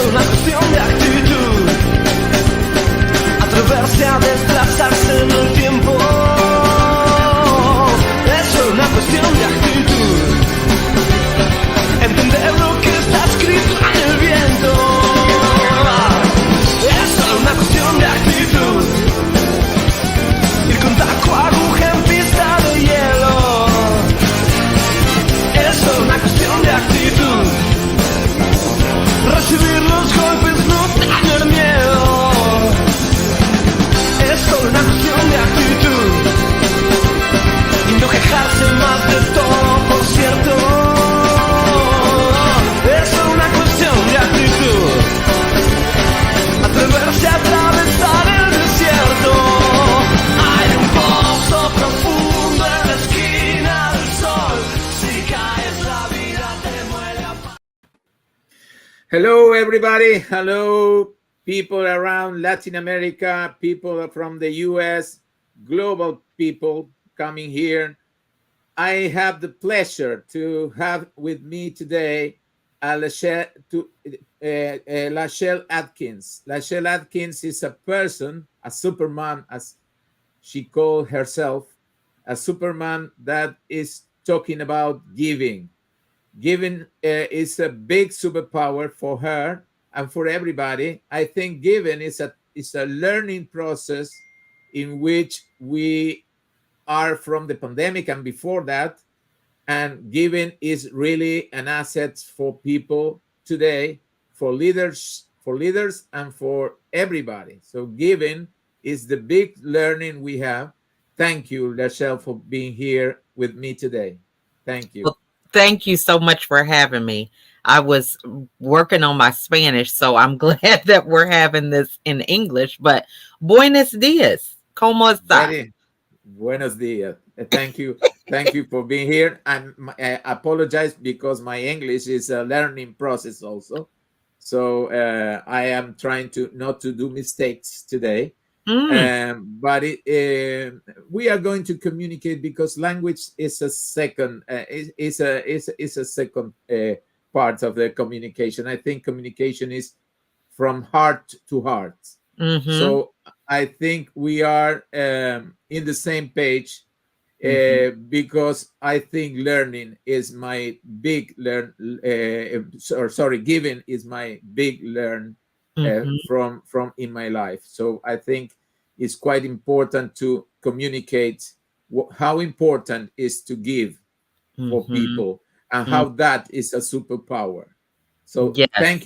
una cuestión de actitud. Atreverse a desplazarse en el tiempo. Es una cuestión de actitud. Entender lo que está escrito en el viento. Es solo una cuestión de actitud. Ir con taco, aguja en pista de hielo. Es solo una cuestión de actitud. Recibir los golpes, no tener miedo. Es solo una cuestión de actitud. Y no quejarse más de todo, por cierto. Es solo una cuestión de actitud. Atreverse a atravesar el desierto. Hay un pozo profundo en la esquina del sol. Si caes la vida te muere a... Hello, everybody. Hello, people around Latin America, people from the US, global people coming here. I have the pleasure to have with me today LaChelle Adkins. LaChelle Adkins is a person, a supermom, as she called herself, a supermom that is talking about giving. Giving is a big superpower for her and for everybody. I think giving is a learning process in which we are from the pandemic and before that, and giving is really an asset for people today, for leaders and for everybody. So giving is the big learning we have. Thank you, LaChelle, for being here with me today. Thank you. Well, thank you so much for having me. I was working on my Spanish, so I'm glad that we're having this in English. But buenos dias. ¿Cómo está? Buenos dias. Thank you. Thank you for being here. I apologize because my English is a learning process also. So I am trying to not to do mistakes today. But we are going to communicate because language is a second is a second part of the communication. I think communication is from heart to heart. So I think we are in the same page because I think learning is my big giving is my big learn from in my life. So I think it's quite important to communicate how important is to give for people and how that is a superpower. So Yes. thank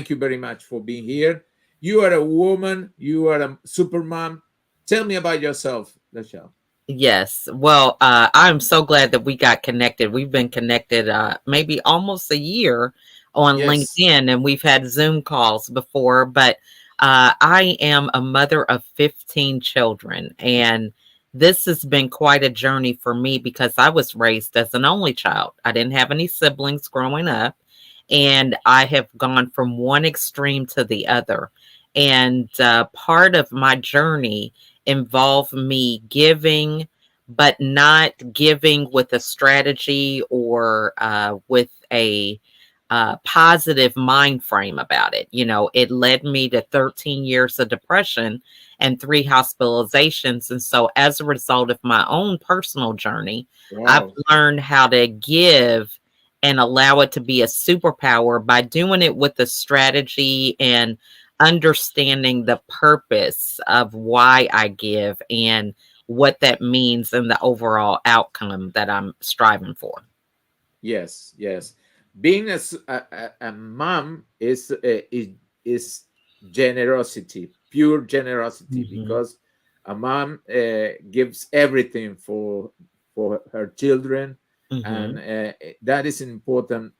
you very much for being here. You are a woman, you are a supermom. Tell me about yourself, LaChelle. Yes. Well, I'm so glad that we got connected. We've been connected maybe almost a year on LinkedIn, and we've had Zoom calls before. But I am a mother of 15 children, and this has been quite a journey for me because I was raised as an only child. I didn't have any siblings growing up, and I have gone from one extreme to the other. And part of my journey involved me giving, but not giving with a strategy or with a positive mind frame about it. You know, it led me to 13 years of depression and 3 hospitalizations. And so as a result of my own personal journey, I've learned how to give and allow it to be a superpower by doing it with a strategy and understanding the purpose of why I give and what that means and the overall outcome that I'm striving for. Yes. Being a mom is generosity, pure generosity, because a mom gives everything for her children, and that is an important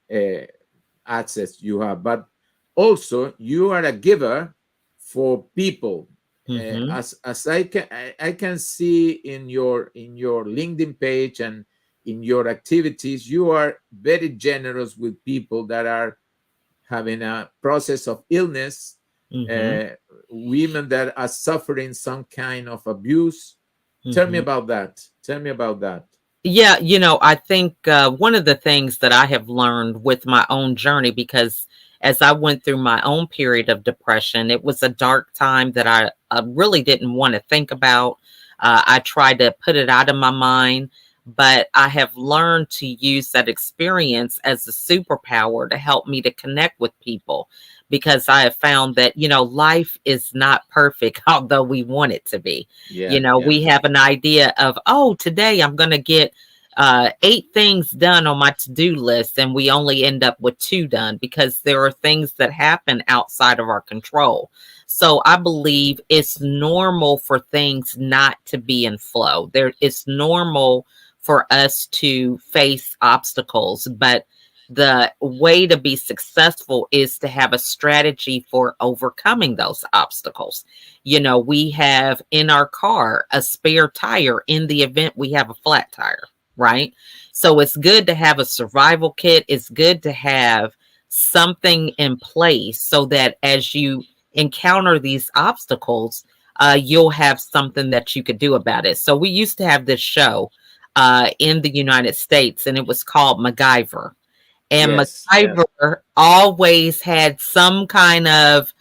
access you have. But also, you are a giver for people. As I can see in your LinkedIn page and in your activities, you are very generous with people that are having a process of illness, women that are suffering some kind of abuse. Tell me about that. Yeah, you know, I think one of the things that I have learned with my own journey, because as I went through my own period of depression, it was a dark time that I really didn't want to think about. I tried to put it out of my mind, but I have learned to use that experience as a superpower to help me to connect with people, because I have found that, life is not perfect, although we want it to be. Yeah, yeah, We have an idea of, oh, today I'm going to get 8 things done on my to-do list, and we only end up with 2 done because there are things that happen outside of our control. So I believe it's normal for things not to be in flow. It's normal for us to face obstacles, but the way to be successful is to have a strategy for overcoming those obstacles. We have in our car a spare tire in the event we have a flat tire, right? So it's good to have a survival kit. It's good to have something in place so that as you encounter these obstacles, you'll have something that you could do about it. So we used to have this show in the United States, and it was called MacGyver. And yes, yes, MacGyver always had some kind of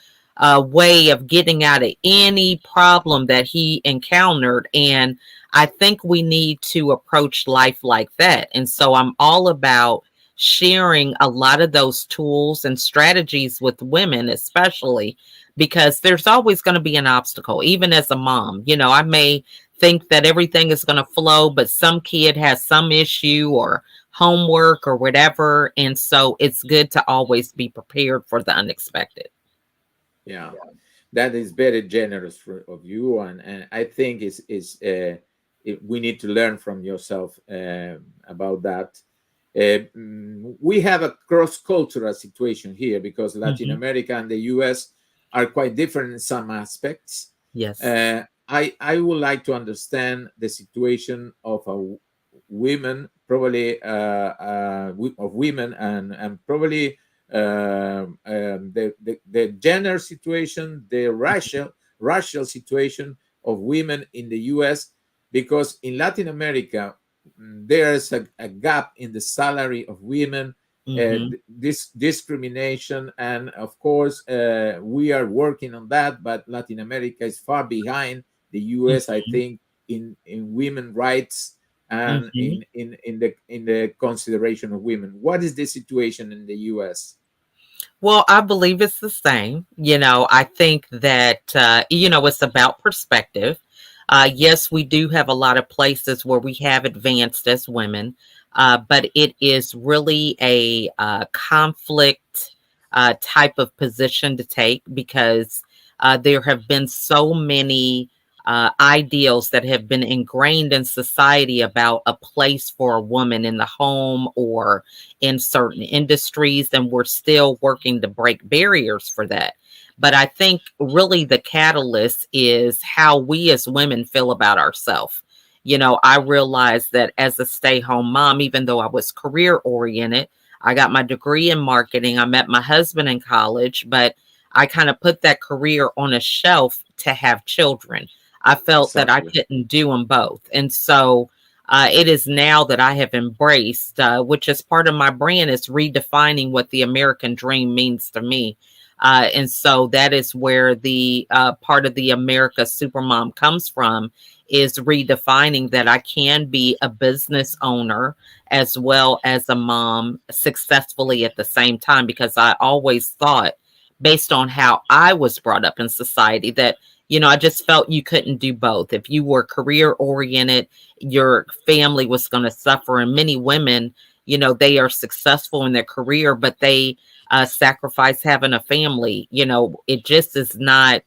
way of getting out of any problem that he encountered. And I think we need to approach life like that. And so I'm all about sharing a lot of those tools and strategies with women, especially because there's always going to be an obstacle, even as a mom. I may think that everything is going to flow, but some kid has some issue or homework or whatever. And so it's good to always be prepared for the unexpected. yeah. That is very generous of you, and I think we need to learn from yourself about that. We have a cross-cultural situation here because Latin Hmm. America and the U.S. are quite different in some aspects. Yes. I would like to understand the situation of women, probably of women, and probably the gender situation, the racial situation of women in the U.S. Because in Latin America there's a gap in the salary of women, Hmm. this discrimination, and of course we are working on that. But Latin America is far behind the U.S., I Hmm. think, in women rights and Hmm. in the consideration of women. What is the situation in the U.S.? Well, I believe it's the same. I think that, it's about perspective. Yes, we do have a lot of places where we have advanced as women, but it is really a conflict type of position to take because there have been so many ideals that have been ingrained in society about a place for a woman in the home or in certain industries, and we're still working to break barriers for that. But I think really the catalyst is how we as women feel about ourselves. I realized that as a stay home mom, even though I was career oriented, I got my degree in marketing. I met my husband in college, but I kind of put that career on a shelf to have children. I felt that I Exactly. couldn't do them both. And so it is now that I have embraced, which is part of my brand, is redefining what the American dream means to me. And so that is where the part of the America Supermom comes from, is redefining that I can be a business owner as well as a mom successfully at the same time, because I always thought, based on how I was brought up in society, that I just felt you couldn't do both. If you were career oriented, your family was going to suffer. And many women, they are successful in their career, but they sacrifice having a family. It just is not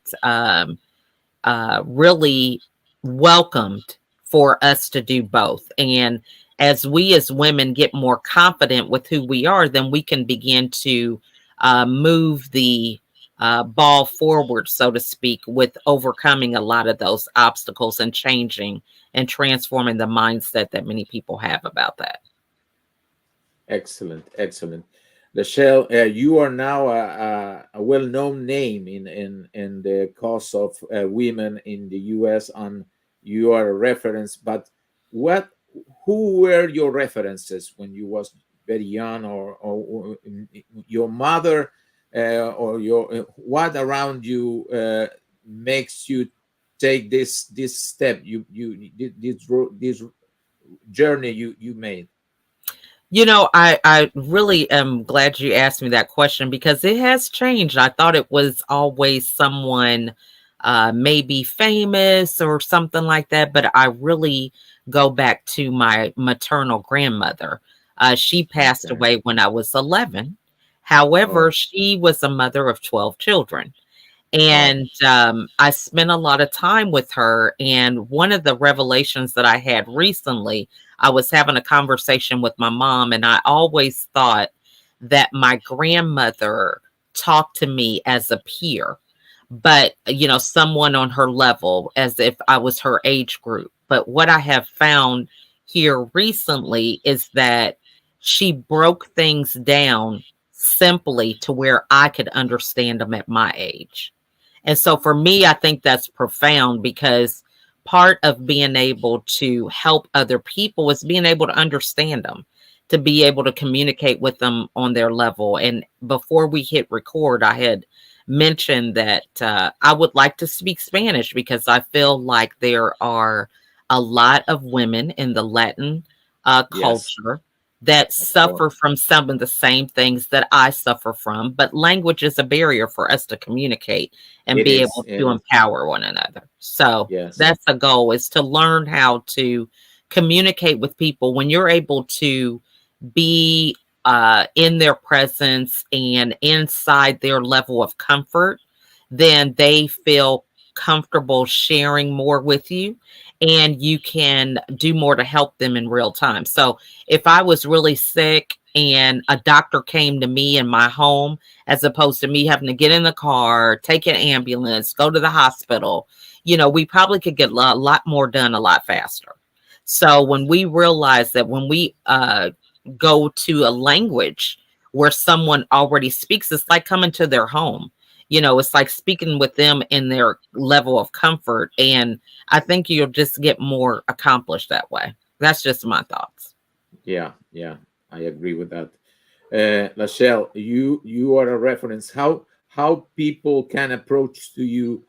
really welcomed for us to do both. And as we as women get more confident with who we are, then we can begin to move the ball forward, so to speak, with overcoming a lot of those obstacles and changing and transforming the mindset that many people have about that. Excellent, excellent. LaChelle, you are now a well-known name in the cause of women in the U.S., and you are a reference. But what, who were your references when you was very young, or your mother or your what around you makes you take this step, this journey you made? I really am glad you asked me that question because it has changed. I thought it was always someone maybe famous or something like that, but I really go back to my maternal grandmother. She passed Okay. away when I was 11. However, Oh. she was a mother of 12 children. Oh. And I spent a lot of time with her. And one of the revelations that I had recently, I was having a conversation with my mom, and I always thought that my grandmother talked to me as a peer, but someone on her level, as if I was her age group. But what I have found here recently is that she broke things down simply to where I could understand them at my age. And so for me, I think that's profound because part of being able to help other people is being able to understand them, to be able to communicate with them on their level. And before we hit record, I had mentioned that I would like to speak Spanish because I feel like there are a lot of women in the Latin Yes, culture that of suffer course. from some of the same things that I suffer from, but language is a barrier for us to communicate and It be is. able It to is. empower one another. So Yes. that's the goal, is to learn how to communicate with people. When you're able to be in their presence and inside their level of comfort, then they feel comfortable sharing more with you and you can do more to help them in real time. So if I was really sick and a doctor came to me in my home, as opposed to me having to get in the car, take an ambulance, go to the hospital, we probably could get a lot more done a lot faster. So when we realize that when we go to a language where someone already speaks, it's like coming to their home. It's like speaking with them in their level of comfort. And I think you'll just get more accomplished that way. That's just my thoughts. Yeah, yeah, I agree with that. LaChelle, you are a reference. How people can approach to you.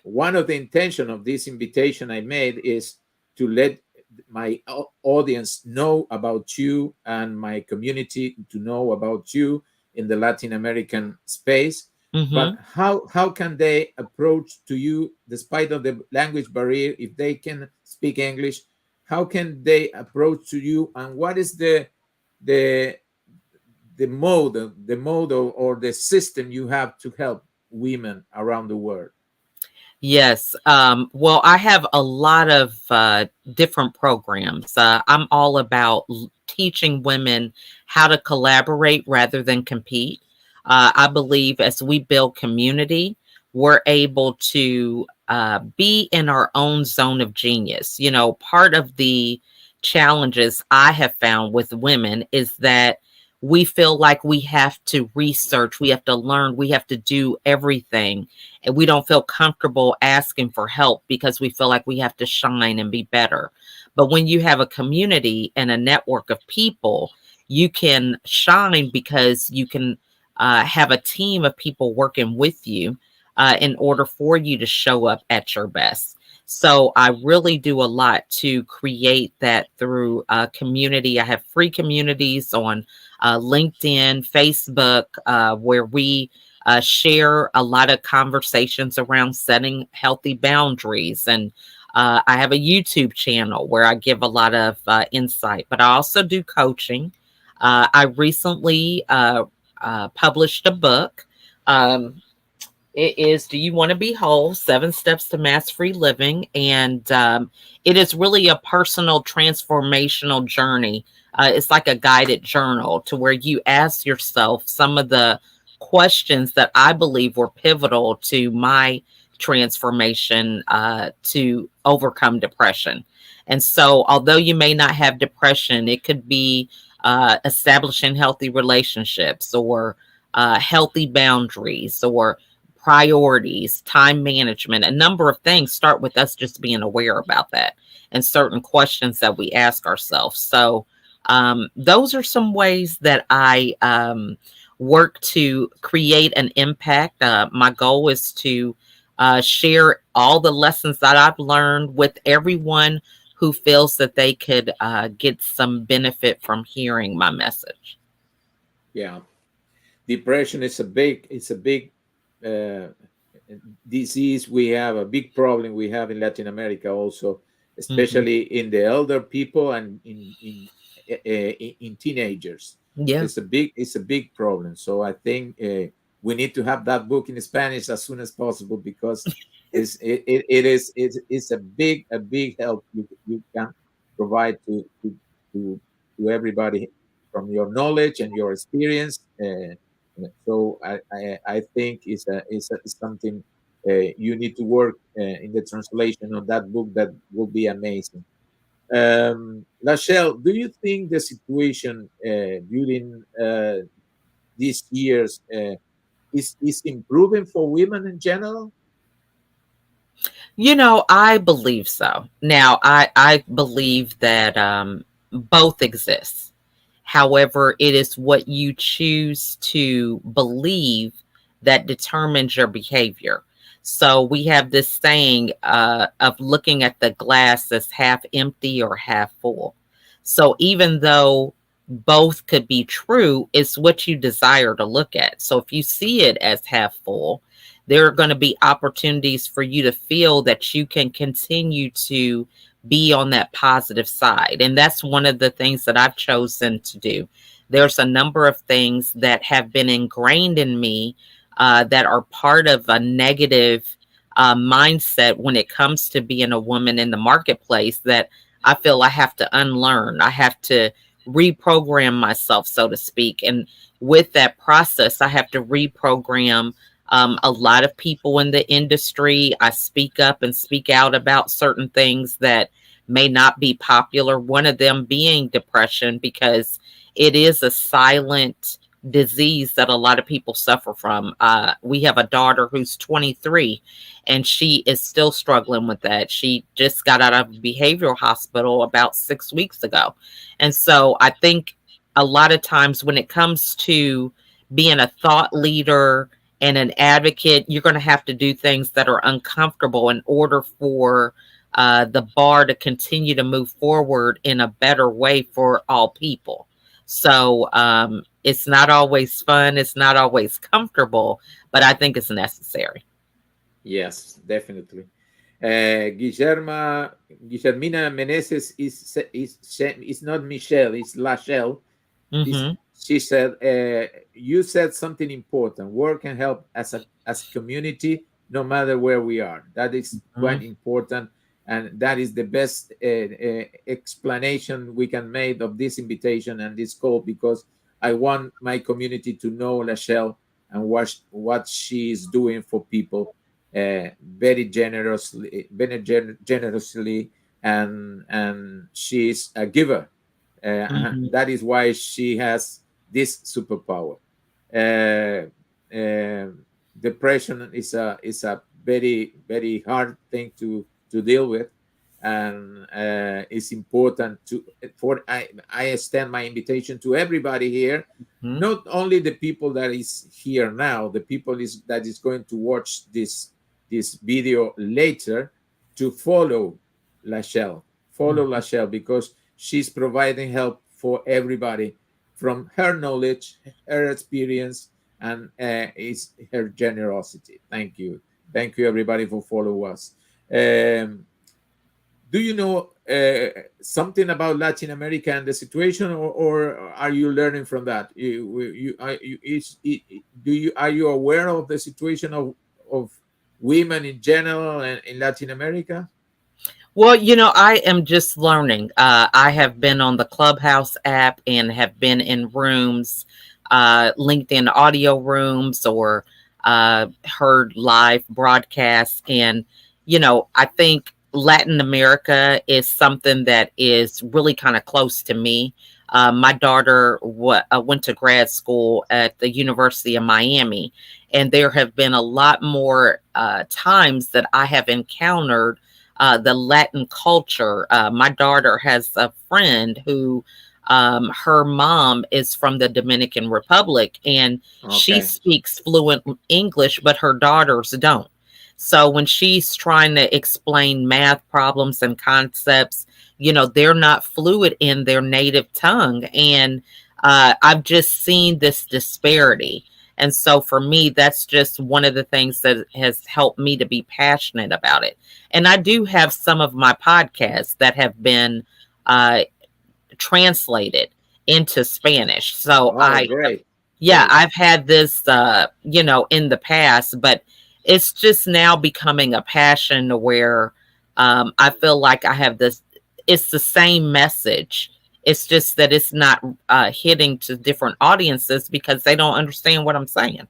One of the intention of this invitation I made is to let my audience know about you and my community to know about you in the Latin American space. Hmm. But how can they approach to you despite of the language barrier if they can speak English? How can they approach to you, and what is the the mode or the system you have to help women around the world? Yes. Well, I have a lot of different programs. I'm all about teaching women how to collaborate rather than compete. I believe as we build community, we're able to be in our own zone of genius. Part of the challenges I have found with women is that we feel like we have to research, we have to learn, we have to do everything, and we don't feel comfortable asking for help because we feel like we have to shine and be better. But when you have a community and a network of people, you can shine because you can have a team of people working with you in order for you to show up at your best. So I really do a lot to create that through community. I have free communities on LinkedIn, Facebook, where we share a lot of conversations around setting healthy boundaries. And I have a YouTube channel where I give a lot of insight, but I also do coaching. I recently published a book. Um, it is Do You Want to Be Whole? 7 Steps to Mass Free Living. And it is really a personal transformational journey. It's like a guided journal to where you ask yourself some of the questions that I believe were pivotal to my transformation to overcome depression. And so, although you may not have depression, it could be establishing healthy relationships or healthy boundaries or priorities, time management, a number of things start with us just being aware about that and certain questions that we ask ourselves. So, those are some ways that I work to create an impact. My goal is to share all the lessons that I've learned with everyone who feels that they could get some benefit from hearing my message. Yeah, depression is a big uh, disease. We have a big problem we have in Latin America also, Hmm. especially in the elder people and in teenagers. Yeah. It's a big problem. So I think we need to have that book in Spanish as soon as possible, because it's a big help you can provide to everybody from your knowledge and your experience. So I think it's something you need to work in the translation of that book. That will be amazing. LaChelle, do you think the situation during these years is improving for women in general? I believe so. Now, I believe that both exist. However, it is what you choose to believe that determines your behavior. So we have this saying of looking at the glass as half empty or half full. So even though both could be true, it's what you desire to look at. So if you see it as half full, there are going to be opportunities for you to feel that you can continue to be on that positive side. And that's one of the things that I've chosen to do. There's a number of things that have been ingrained in me that are part of a negative mindset when it comes to being a woman in the marketplace that I feel I have to unlearn. I have to reprogram myself, so to speak. And with that process, I have to reprogram a lot of people in the industry. I speak up and speak out about certain things that may not be popular. One of them being depression, because it is a silent disease that a lot of people suffer from. We have a daughter who's 23 and she is still struggling with that. She just got out of a behavioral hospital about 6 weeks ago. And so I think a lot of times when it comes to being a thought leader and an advocate, you're going to have to do things that are uncomfortable in order for the bar to continue to move forward in a better way for all people. So it's not always fun, it's not always comfortable, but I think it's necessary. Yes, definitely. Guillermina Meneses is not Michelle, it's LaChelle. This Hmm. She said, you said something important. Work and help as a community, no matter where we are. That is quite important, and that is the best explanation we can make of this invitation and this call, because I want my community to know LaChelle and what she is doing for people very generously, and she is a giver. Hmm. That is why she has this superpower. Uh, uh, Depression is a very hard thing to deal with, and it's important to for I extend my invitation to everybody here, Hmm. not only the people that is here now, the people that is going to watch this video later, to follow LaChelle, because she's providing help for everybody from her knowledge, her experience, and it's her generosity. Thank you, everybody, for follow us. Um, do you know something about Latin America and the situation, or are you learning from that? Are you aware of the situation of women in general and in Latin America? Well, I am just learning. I have been on the Clubhouse app and have been in rooms, LinkedIn audio rooms, or heard live broadcasts. And, I think Latin America is something that is really kind of close to me. My daughter went to grad school at the University of Miami, and there have been a lot more times that I have encountered the Latin culture. My daughter has a friend who her mom is from the Dominican Republic, and she Okay. speaks fluent English, but her daughters don't. So when she's trying to explain math problems and concepts, they're not fluid in their native tongue. And I've just seen this disparity. And so for me, that's just one of the things that has helped me to be passionate about it. And I do have some of my podcasts that have been uh, translated into Spanish. So Oh, great. yeah, Great. I've had this, in the past, but it's just now becoming a passion to where I feel like I have this, it's the same message. It's just that it's not hitting to different audiences because they don't understand what I'm saying.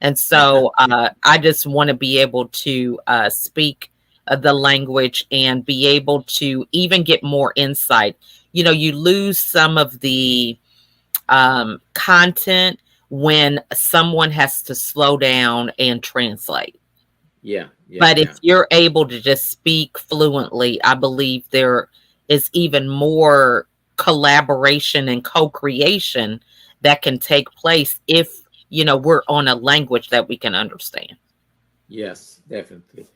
And so I just want to be able to speak the language and be able to even get more insight. You lose some of the content when someone has to slow down and translate. Yeah, yeah, But if yeah. you're able to just speak fluently, I believe there is even more collaboration and co-creation that can take place if, we're on a language that we can understand. Yes, definitely.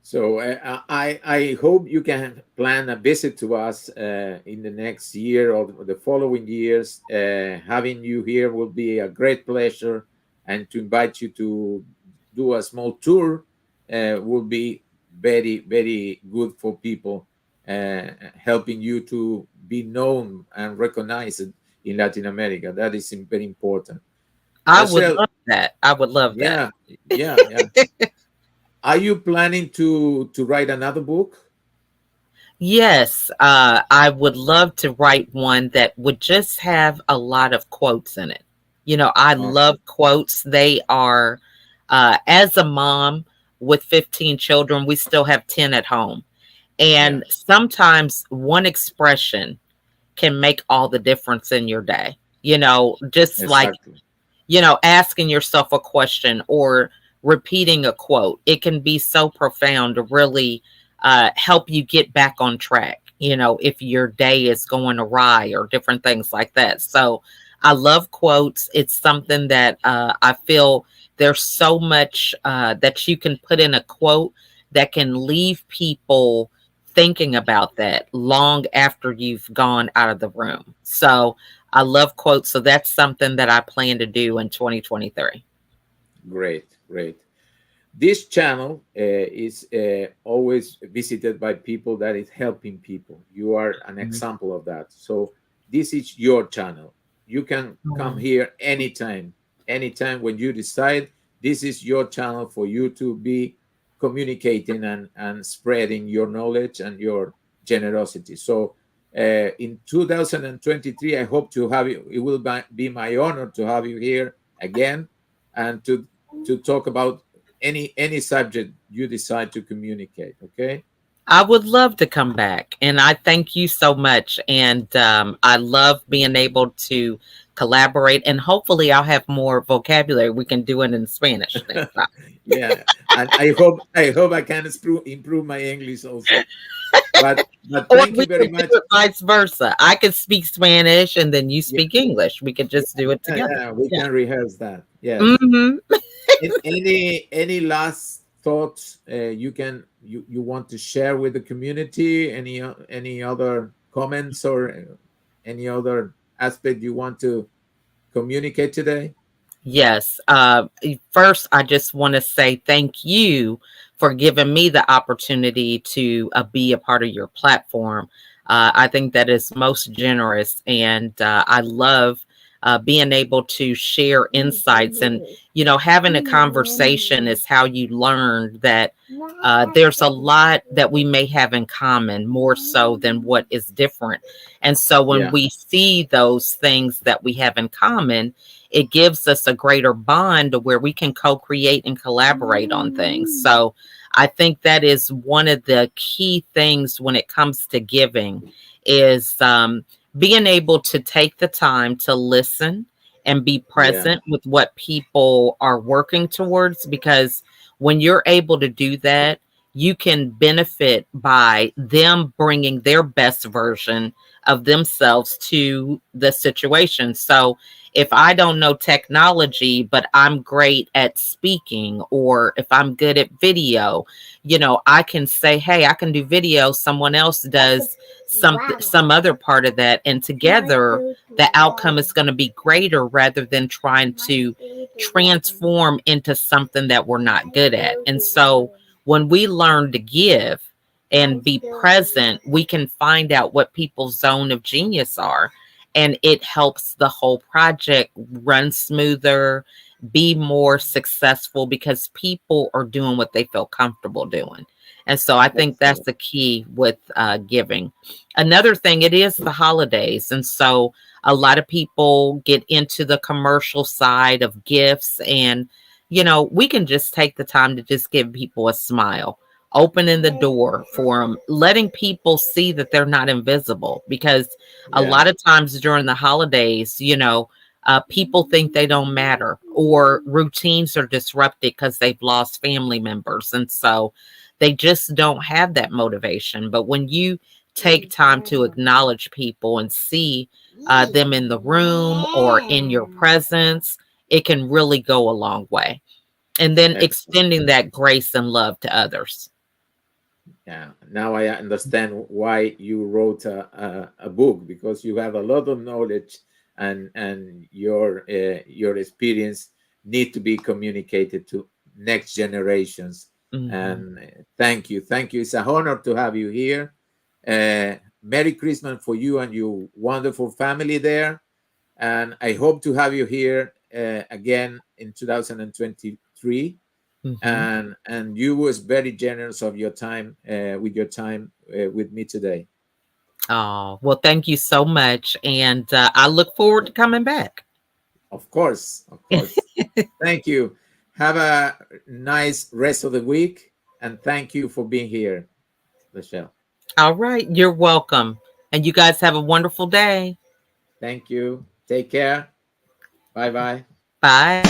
So I hope you can plan a visit to us in the next year or the following years. Having you here will be a great pleasure, and to invite you to do a small tour will be very, very good for people, helping you to be known and recognized in Latin America. That is very important. I would LaChelle, love that. I would love that. yeah, yeah, yeah. Are you planning to write another book? Yes, I would love to write one that would just have a lot of quotes in it. I Okay. love quotes. They are, as a mom with 15 children, we still have 10 at home. Yeah, And sometimes one expression can make all the difference in your day. Just like exactly. asking yourself a question or repeating a quote. It can be so profound to really help you get back on track, if your day is going awry or different things like that. So I love quotes. It's something that I feel there's so much that you can put in a quote that can leave people thinking about that long after you've gone out of the room. So I love quotes. So that's something that I plan to do in 2023. Great, great. This channel is always visited by people that is helping people. You are an Mhm. example of that. So this is your channel. You can come Mm. here anytime, anytime when you decide. This is your channel for you to be communicating and spreading your knowledge and your generosity. So in 2023, I hope to have you. It will be my honor to have you here again and to talk about any subject you decide to communicate. Okay. I would love to come back. And I thank you so much. And I love being able to collaborate. And hopefully, I'll have more vocabulary. We can do it in Spanish next time. Yeah, and I hope I can improve my English also. But Or thank you we very could do much. it vice versa. I could speak Spanish and then you Yeah, speak English. We could just do it yeah, together. yeah, we Yeah. can rehearse that. Yes. Hmm. Any last thoughts you want to share with the community? Any other comments or any other aspect you want to communicate today? Yes. First, I just want to say thank you for giving me the opportunity to be a part of your platform. I think that is most generous, and I love being able to share insights. And, having a conversation is how you learn that there's a lot that we may have in common, more so than what is different. And so when Yeah, we see those things that we have in common, it gives us a greater bond where we can co-create and collaborate on things. So I think that is one of the key things when it comes to giving is being able to take the time to listen and be yeah, present with what people are working towards, because when you're able to do that, you can benefit by them bringing their best version of themselves to the situation. So if I don't know technology, but I'm great at speaking, or if I'm good at video, I can say, hey, I can do video. Someone else does some other part of that. And together the outcome is going to be greater rather than trying to transform into something that we're not good at. And so when we learn to give and be present, we can find out what people's zone of genius are. And it helps the whole project run smoother, be more successful because people are doing what they feel comfortable doing. And so I think that's the key with giving. Another thing, it is the holidays. And so a lot of people get into the commercial side of gifts. And, we can just take the time to just give people a smile, opening the door for them, letting people see that they're not invisible. Because a lot of times during the holidays, people think they don't matter, or routines are disrupted because they've lost family members. And so they just don't have that motivation. But when you take time to acknowledge people and see them in the room or in your presence, it can really go a long way. And then extending that grace and love to others. Yeah, now I understand why you wrote a book, because you have a lot of knowledge, and your experience need to be communicated to next generations. Mm-hmm. And thank you. It's an honor to have you here. Merry Christmas for you and your wonderful family there. And I hope to have you here again in 2023. Mm-hmm. And you was very generous of your time with me today. Oh, well, thank you so much. And I look forward to coming back. Of course. Thank you. Have a nice rest of the week, and thank you for being here, LaChelle. All right. You're welcome. And you guys have a wonderful day. Thank you. Take care. Bye-bye. Bye.